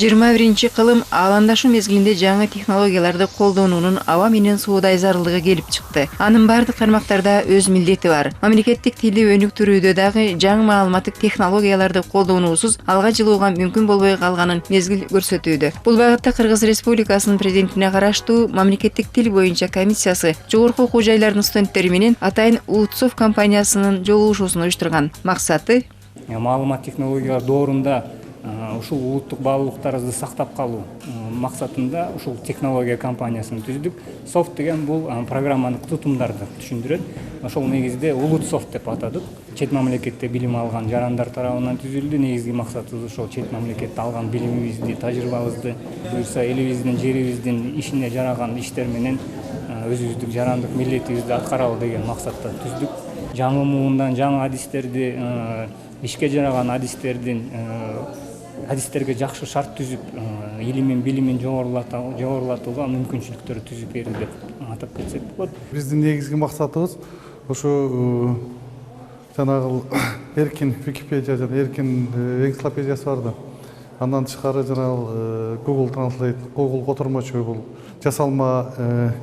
21-кылым аландашуу мезгилинде жаңы технологияларды колдонуунун аба менен суудай зарылдыгы келип чыкты. Анын бардык тармактарда өз милдети бар. Мамлекеттик тилди өнүктүрүүдө дагы жаңы маалыматтык технологияларды колдонуусуз алга жылууга мүмкүн болбой калганын мезгил көрсөтүүдө. Бул багытта Кыргыз Республикасынын президентине караштуу мамлекеттик тил боюнча комиссиясы жогорку окуу жайларынын студенттери менен атайын Улутсофт компаниясынын жолугушуусун уюштурган. Максаты маалымат технологиялар доорунда ушул улуттук баалуулуктарыбызды сактап калуу максатында ушул технология компаниясын түздүк. Софт деген бул программанын тутумдарды түшүндүрөт. Ошол негизде Улутсофт деп атадык. Чет мамлекетте билим алган жарандар тарабынан түзүлдү. Негизги максатыбыз ошол чет мамлекетте алган билимибизди, тажрыйбабызды буюрса элибиздин, жерибиздин ишине жараган иштер менен өзүбүздүк жарандык милдетибизди аткаралы деген максатта түздүк. Жаңы муундан жаңы адистерди, ишке жараган адистерге жакшы шарт түзүп, илимин, билимин жогорулатууга мүмкүнчүлүктөр түзүп берди деп атап кетсек болот. Биздин негизги максатыбыз ошо жанагы эркин Википедия жана эркин энциклопедиясы бар да. Андан тышкары жанагы Google Translate, Google котормочу бул жасалма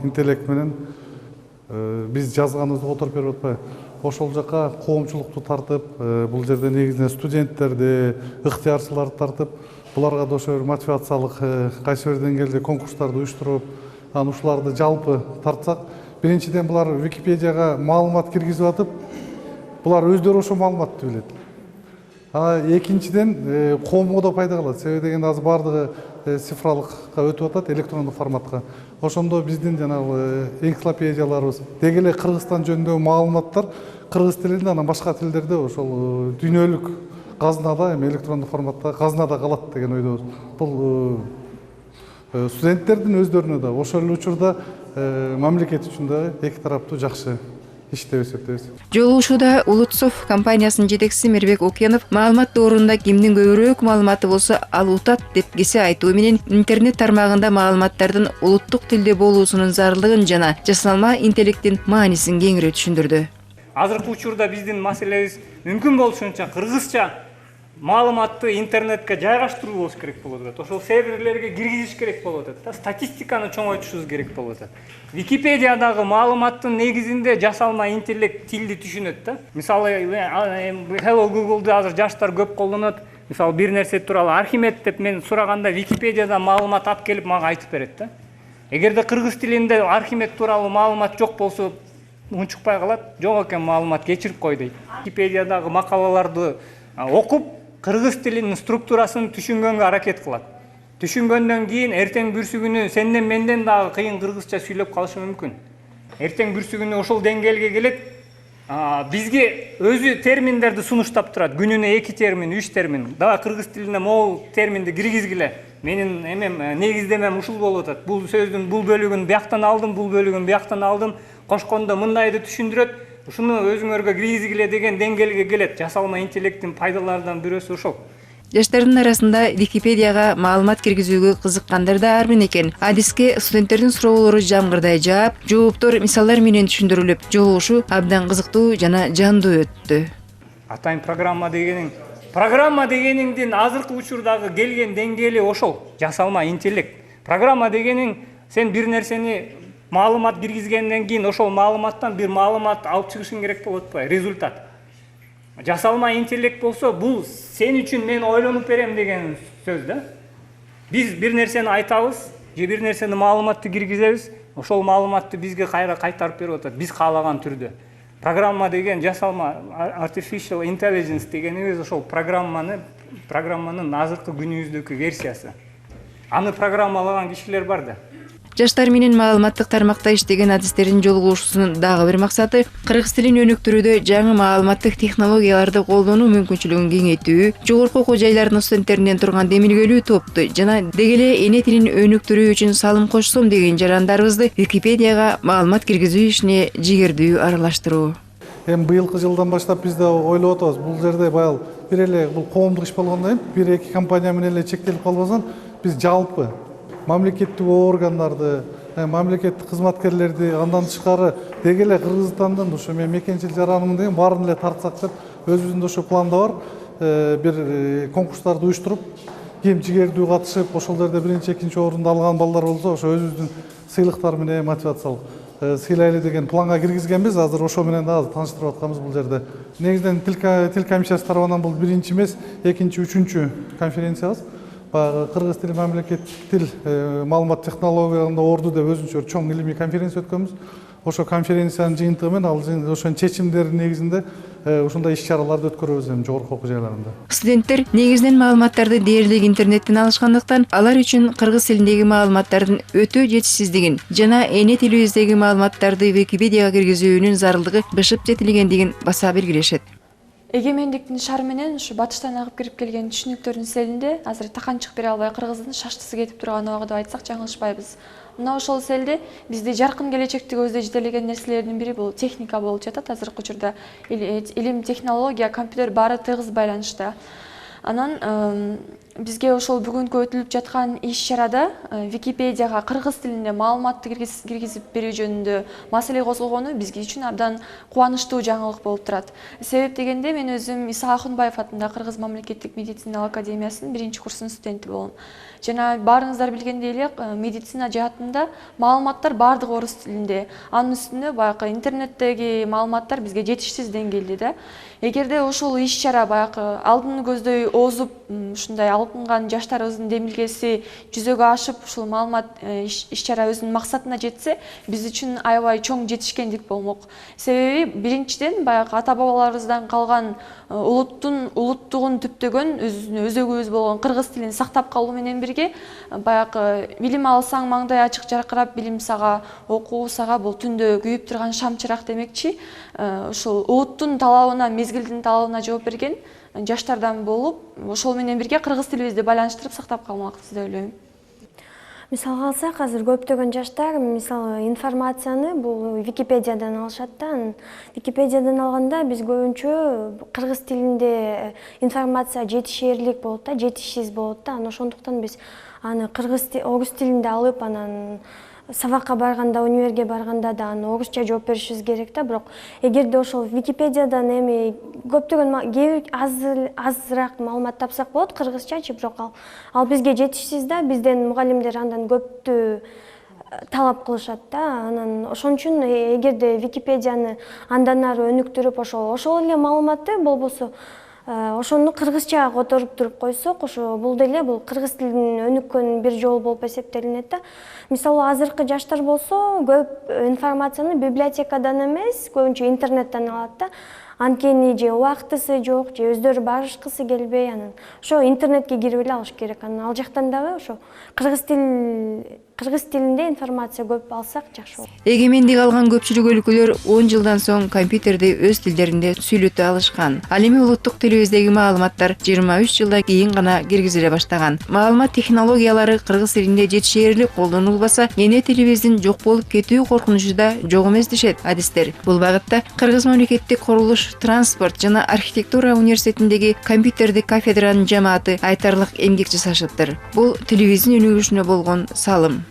интеллект менен биз жазганыбызды которуп берип атпайбы. Ошол жака коомчулукту тартып, бул жерде негизинен студенттерди, ыктыярчыларды тартып, буларга да ошо мотивациялык кайсы бир деңгээлде конкурстарды уюштуруп, анан ушуларды жалпы тартсак, биринчиден булар Википедияга маалымат киргизип атып, булар өздөрү ошо маалыматты билет. Экинчиден коомго да пайда кылат. Себеби дегенде азыр бардыгы цифралыкка өтүп атат, электрондук форматка. Ошондо биздин жанагы энциклопедияларыбыз, деги эле Кыргызстан жөнүндөгү маалыматтар кыргыз тилинде, анан башка тилдерде ошол дүйнөлүк казынада, эми электрондук форматта казынада калат деген ойдобуз. Бул студенттердин өздөрүнө да, ошол эле учурда мамлекет үчүн да эки тараптуу жакшы иш деп эсептейбиз. Жолугушууда Улутсофт компаниясынын жетекчиси Мирбек Окенов маалымат доорунда кимдин көбүрөөк маалыматы болсо ал утат деп кесе айтуу менен интернет тармагында маалыматтардын улуттук тилде болуусунун зарылдыгын жана жасалма интеллекттин маанисин кеңири түшүндүрдү. Азыркы учурда биздин маселебиз мүмкүн болушунча кыргызча маалыматты интернетке жайгаштыруу болуш керек болуп атат. Ошол серверлерге киргизиш керек болуп атат. Статистиканы чоңойтушубуз керек болуп атат. Википедиядагы маалыматтын негизинде жасалма интеллект тилди түшүнөт да. Мисалы, Hello Google'ду азыр жаштар көп колдонот. Мисалы, бир нерсе тууралуу Архимед деп мен сураганда Википедияда маалымат алып келип мага айтып берет да. Эгерде кыргыз тилинде Архимед тууралуу маалымат жок болсо, унчукпай калат. Жок экен маалымат, кечирип кой дейт. Википедиядагы макалаларды окуп, кыргыз тилинин структурасын түшүнгөнгө аракет кылат. Түшүнгөндөн кийин эртең бүрсүгүнү сенден менден дагы кыйын кыргызча сүйлөп калышы мүмкүн. Эртең бүрсүгүнү ошол деңгээлге келет. Бизге өзү терминдерди сунуштап турат. Күнүнө 2 термин, 3 термин. Дагы кыргыз тилине могул терминди киргизгиле. Менин негиздемем ушул болуп атат. Бул сөздүн бул бөлүгүн бияктан алдым, бул бөлүгүн бияктан алдым. Кошкондо мындайды түшүндүрөт. Ушуну өзүңөргө киргизгиле деген деңгээлге келет. Жасалма интеллекттин пайдаларынан бирөөсү ошол. Жаштардын арасында Википедияга маалымат киргизүүгө кызыккандар да армын экен. Адиске студенттердин суроолору жамгырдай жаап, жооптор мисалдар менен түшүндүрүлүп, жолугушуу абдан кызыктуу жана жандуу өттү. Атайын программа дегениңдин азыркы учурдагы келген деңгээли ошол. Жасалма интеллект. Программа дегениң сен бир нерсени маалымат киргизгенден кийин ошол маалыматтан бир маалымат алып чыгышың керек болот атпайбы? Результат. Жасалма интеллект болсо, бул сен үчүн мен ойлонуп берем деген сөз да. Биз бир нерсени айтабыз, же бир нерсени маалыматты киргизебиз, ошол маалыматты бизге кайра кайтарып берип атат, биз каалаган түрдө. Программа деген жасалма artificial intelligence дегенибиз ошол программанын азыркы күнүбүздөгү версиясы. Аны программалаган кишилер бар да. Жаштар менен маалыматтык тармакта иштеген адистердин жолугушуусунун дагы бир максаты кыргыз тилин өнүктүрүүдө жаңы маалыматтык технологияларды колдонуу мүмкүнчүлүгүн кеңейтүү, жогорку окуу жайларынын студенттеринен турган демилгелүү топту жана деги эле эне тилин өнүктүрүү үчүн салым кошсом деген жарандарыбызды Википедияга маалымат киргизүү ишине жигердүү аралаштыруу. Эми быйылкы жылдан баштап биз да ойлоп атабыз. Бул жерде баягы бир эле бул коомдук иш болгондон кийин 1-2 компания менен эле чектелип калбастан, биз жалпы мамлекеттик органдарды, мамлекеттик кызматкерлерди, андан тышкары деги эле Кыргызстандын ушу мен мекенчил жаранымын деген баарын эле тартсак деп өзүбүздүн ушу планда бар. Бир конкурстарды уюштуруп, кем жигердүү катышып, ошол жерде биринчи, экинчи орунду алган балдар болсо, ошо өзүбүздүн сыйлыктар менен мотивациялык сыйлайлы деген планга киргизгенбиз. Азыр ошо менен да тааныштырып атканбыз бул жерде. Негизинен тил комиссиясы тарабынан бул биринчи эмес, экинчи, үчүнчү конференциябыз. Баягы кыргыз тили мамлекеттик тил маалымат технологияларында орду деп өзүнчө чоң илимий конференция өткөнбүз. Ошо конференциянын жыйынтыгы менен ошонун чечимдеринин негизинде ушундай иш-чараларды өткөрөбүз эми жогорку окуу жайларында. Студенттер негизинен маалыматтарды дээрлик интернеттен алышкандыктан, алар үчүн кыргыз тилиндеги маалыматтардын өтө жетишсиздигин жана эне тилибиздеги маалыматтарды Википедияга киргизүүнүн зарылдыгы бышып жетилгендигин баса белгилешет. Эгемендиктин шаары менен ушу батыштан агып кирип келген түшүнүктөрдүн селинде азыр таканчык бере албай кыргыздын шаштысы кетип турган убагы деп айтсак жаңылышпайбыз. Мына ошол селде бизди жаркын келечекти көздөй жетелеген нерселердин бири бул техника болуп жатат. Азыркы учурда илим, технология, компьютер баары тыгыз байланышта. Анан бизге ошол бүгүнкү өтүлүп жаткан иш-чарада Википедияга кыргыз тилинде маалыматты киргизип берүү жөнүндө маселе козголгону бизге үчүн абдан кубанычтуу жаңылык болуп турат. Себеп дегенде мен өзүм Иса Акунбаев атындагы Кыргыз мамлекеттик медициналык академиясынын 1-курсунун студенти болом. Жана баарыңыздар билгендей эле медицина жаатында маалыматтар баардыгы орус тилинде. Анын үстүнө баягы интернеттеги маалыматтар бизге жетишсиз деңгээлде да. Эгерде ошол иш-чара баягы алдын көздөй озуп, ушундай алкынган жаштарыбыздын демилгеси жүзөгө ашып, ушул маалымат иш-чара өзүнүн максатына жетсе, биз үчүн аябай чоң жетишкендик болмок. Себеби биринчиден баягы ата-бабаларыбыздан калган улуттугун түптөгөн өзөгүбүз болгон кыргыз тилин сактап калуу менен бирге баягы билим алсаң маңдай ачык жаркырап, билим сага, окуу сага бул түндө күйүп турган шамчырак демекчи. Ушул улуттун талабына, мезгилдин талабына жооп берген жаштардан болуп, ошол менен бирге кыргыз тилибизди байланыштырып сактап калмакпыз деп ойлойм. Мисалга алсак, азыр көптөгөн жаштар мисалы информацияны бул Википедиядан алышат да. Википедиядан алганда биз көбүнчө кыргыз тилинде информация жетишээрлик болот да, жетишсиз болот да. Ошондуктан биз аны орус тилинде алып, анан сабакка барганда, универге барганда да аны орусча жооп беришибиз керек да. Бирок эгерде ошол Википедиядан эми көптөгөн азыраак маалымат тапсак болот кыргызчачы, бирок ал бизге жетишсиз да. Бизден мугалимдер андан көптү талап кылышат да. Анан ошон үчүн эгерде Википедияны андан ары өнүктүрүп, ошол эле маалыматты болбосо ошону кыргызчага которуп туруп койсок, ошо бул деле бул кыргыз тилинин өнүккөн бир жол болуп эсептелинет да. Мисалы азыркы жаштар болсо көп информацияны библиотекадан эмес, көбүнчө интернеттен алат да. Анткени же убактысы жок, же өздөрү барышкысы келбей, анан ошо интернетке кирип эле алыш керек. Анан ал жактан дагы ошо кыргыз тилинде информация көп алсак жакшы болот. Эгемендик алган көпчүлүк өлкөлөр 10 жылдан соң компьютерди өз тилдеринде сүйлөтө алышкан. Ал эми улуттук тилибиздеги маалыматтар 23 жылдан кийин гана киргизиле баштаган. Маалымат технологиялары кыргыз тилинде жетишээрлик колдонулбаса, эне тилибиздин жок болуп кетүү коркунучу да жок эмес дешет адистер. Бул багытта Кыргыз мамлекеттик курулуш, транспорт жана архитектура университетиндеги компьютердик кафедранын жамааты айтарлык эмгек жасашыптыр. Бул тилибиздин өнүгүшүнө болгон салым.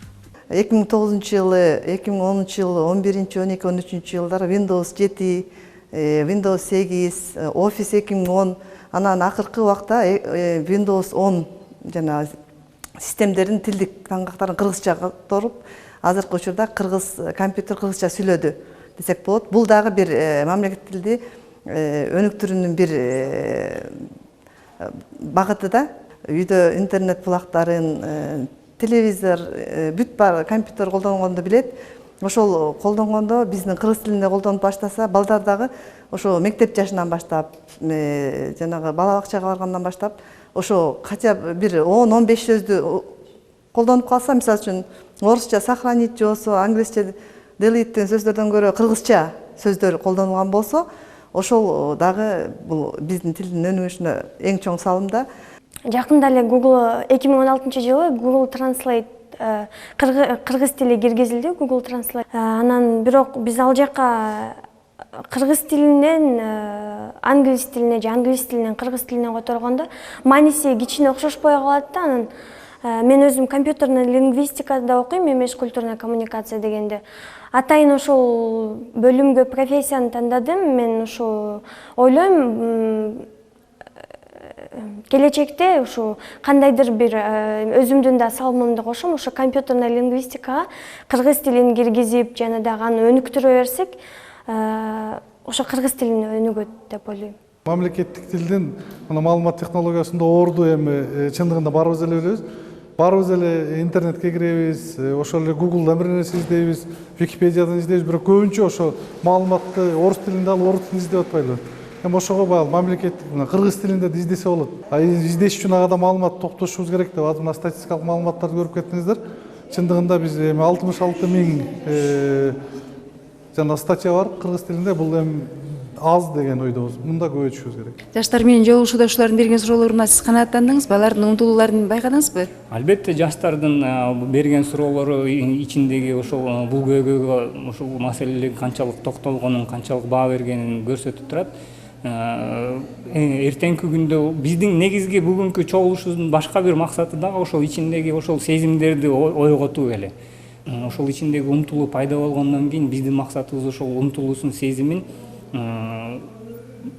2009 жылы, 2010 жылы, 11-12, 13 жылдары Windows 7, Windows 8, Office 2010, анан акыркы убакта Windows 10 жана системдердин тилдик таңгактарын кыргызча которуп, азыркы учурда компьютер кыргызча сүйлөдү десек болот. Бул дагы бир мамлекеттик тилди өнүктүрүүнүн бир багыты да. Үйдө интернет булактарын, телевизор, бүт бар компьютер колдонгонду билет. Ошол колдонгондо биздин кыргыз тилинде колдонуп баштаса, балдар дагы ошо мектеп жашынан баштап, жанагы бала бакчага баргандан баштап, ошо кача бир 10-15 сөздү колдонуп калса, мисалы үчүн орусча сохранить же болсо, англисче delete деген сөздөрдөн көрө кыргызча сөздөр колдонулган болсо, ошол дагы бул биздин тилдин өнүгүшүнө эң чоң салым да. Жакында эле Google 2016 жылы Google Translate кыргыз тили киргизилди, Google Translate. Анан бирок биз ал жакка кыргыз тилинен англис тилине же англис тилинен кыргыз тилине которгондо мааниси кичине окшошпой калат да. Анан мен өзүм компьютерный лингвистикада окуйм, межкультурная коммуникация дегенде. Атайын ошол бөлүмгө профессияны тандадым. Мен ошо ойлойм, келечекте ушу кандайдыр бир өзүмдүн да салымымды кошом, ошо компьютерный лингвистикага кыргыз тилин киргизип, жана дагы аны өнүктүрө берсек, ошо кыргыз тилин өнүгөт деп ойлойм. Мамлекеттик тилдин мына маалымат технологиясында орду эми чындыгында баарыбыз эле билебиз. Баарыбыз эле интернетке киребиз, ошол эле Google'дан бир нерсе издейбиз, Википедиядан издейбиз, бирок көбүнчө ошо маалыматты орус тилинде алып, орус тилинде издеп атпайлыбы. Эми ошого баягы мамлекеттик мына кыргыз тилинде да издесе болот. Издеш үчүн ага да маалымат топтошубуз керек деп азыр мына статистикалык маалыматтарды көрүп кеттиңиздер. Чындыгында биз эми 66 000 жана статья бар кыргыз тилинде. Бул эми аз деген ойдобуз. Мында көбөйтүшүбүз керек. Жаштар менен жолугушууда ушулардын берген суроолоруна сиз канааттандыңызбы? Алардын умтулууларын байкадыңызбы? Албетте жаштардын берген суроолору ичиндеги ошол бул көйгөйгө ушул маселелерге канчалык токтолгонун, канчалык баа бергенин көрсөтүп турат. Эртеңки күндө биздин негизги бүгүнкү чогулушубуздун башка бир максаты дагы ошол ичиндеги ошол сезимдерди ойготуу эле. Ошол ичиндеги умтулуу пайда болгондон кийин биздин максатыбыз ошол умтулуусун, сезимин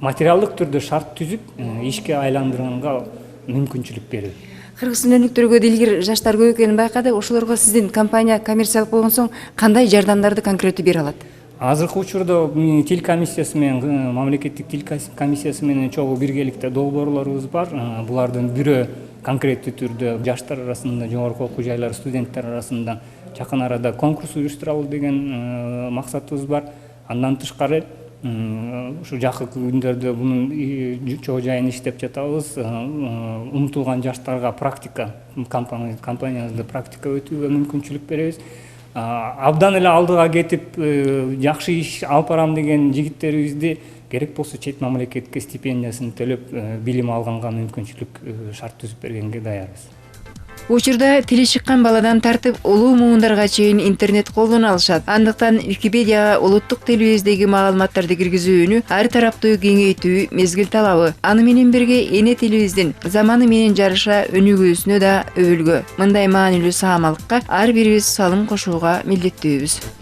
материалдык түрдө шарт түзүп ишке айландырганга мүмкүнчүлүк берүү. Кыргызстан өнүктүрүүгө дилгир жаштар көп экенин байкадык. Ошолорго сиздин компания коммерциялык болгон соң кандай жардамдарды конкреттүү бере алат? Азыркы учурда тил комиссиясы менен, мамлекеттик тил комиссиясы менен чогуу биргеликте долбоорлорубуз бар. Булардын бирөө конкреттүү түрдө жаштар арасында, жогорку окуу жайлар студенттер арасында жакын арада конкурс уюштуралы деген максатыбыз бар. Андан тышкары ушу жакынкы күндөрдө бунун чоо жайын иштеп жатабыз. Умтулган жаштарга практика, компаниябызда практика өтүүгө мүмкүнчүлүк беребиз. Абдан эле алдыга кетип жакшы иш алып барам деген жигиттерибизди керек болсо чет мамлекетке стипендиясын төлөп билим алганга мүмкүнчүлүк шарт түзүп бергенге даярбыз. Учурда тили чыккан баладан тартып улуу муундарга чейин интернет колдоно алышат. Андыктан Википедияга улуттук тилибиздеги маалыматтарды киргизүүнү ар тараптуу кеңейтүү мезгил талабы. Аны менен бирге эне тилибиздин заманы менен жарыша өнүгүүсүнө да өбүлгө. Мындай маанилүү саамалыкка ар бирибиз салым кошууга милдеттүүбүз.